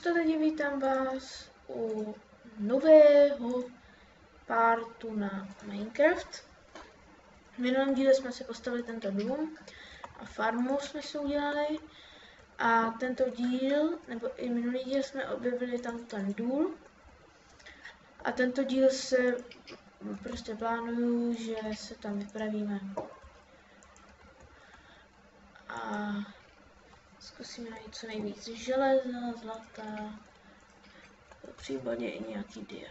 Čusto lidi, vítám vás u nového partu na Minecraft. V minulém díle jsme si postavili tento dům a farmu jsme si udělali. A tento díl, nebo i minulý díl, jsme objevili tam ten důl. A tento díl se prostě plánuju, že se tam vypravíme. A zkusíme najít co nejvíc železa, zlata, případně i nějaký dia.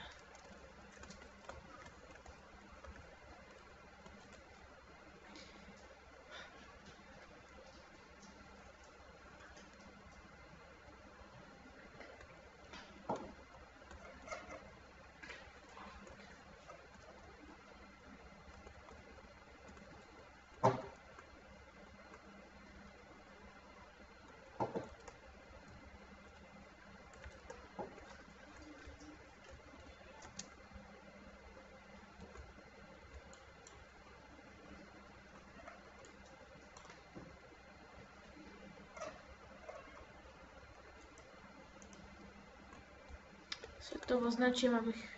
Se to označím, abych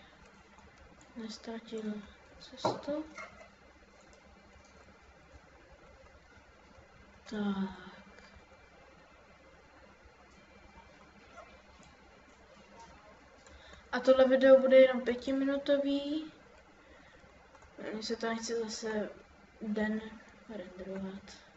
nestratil cestu. Tak. A tohle video bude jenom 5minutový. Mně se to nechce zase den renderovat.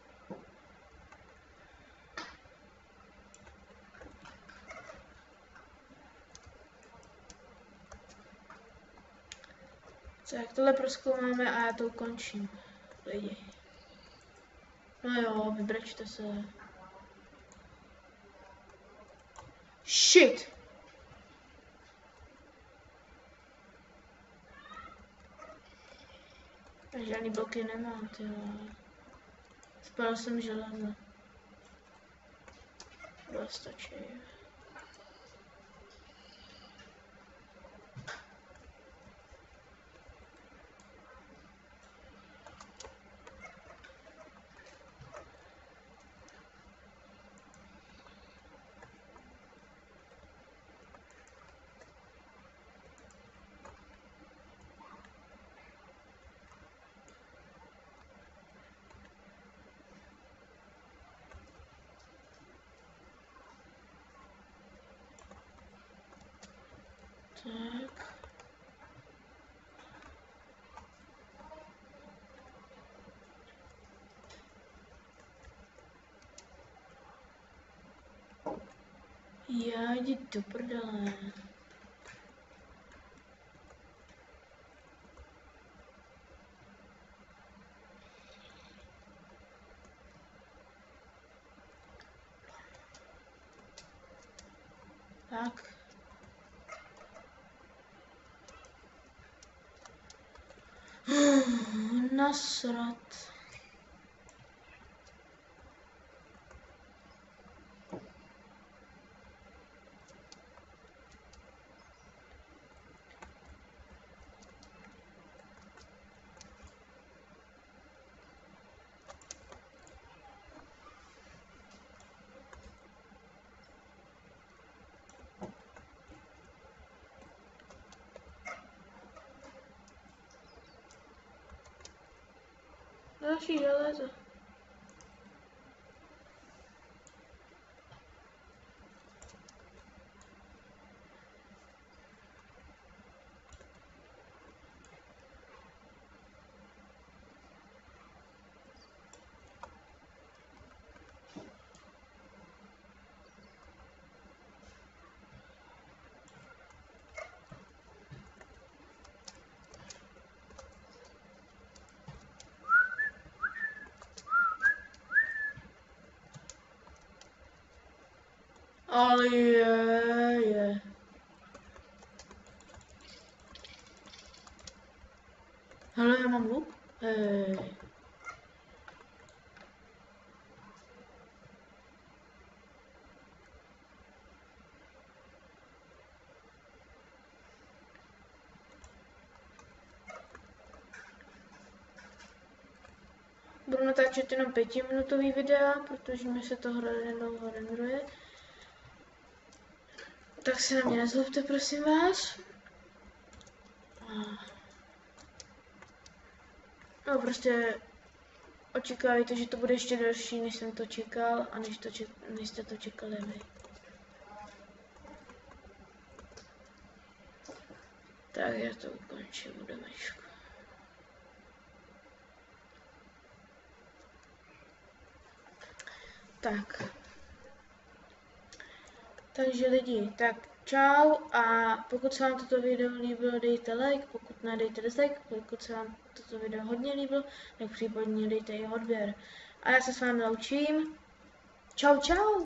Tak tohle prozkoumáme a já to ukončím, lidi. No jo, vybrečte se. Shit! Žádný bloky nemám, ty vole. Spal jsem železo. Dostačí. Tak. Já jdi do prdele. Tak. Nasrat. Další železo. Ale je. Hele, já mám luk. Hej. Budu natáčet jenom 5minutový videa, protože mi se to hrozně dlouho renderuje. Tak se na mě nezlobte, prosím vás. No prostě očekávajte, že to bude ještě delší, než jsem to čekal a než jste to čekali vy. Tak já to ukončím, budemečku. Tak. Takže lidi, tak čau a pokud se vám toto video líbilo, dejte like, pokud ne, dejte dislike, pokud se vám toto video hodně líbilo, tak případně dejte i odběr. A já se s vámi loučím. Čau, čau!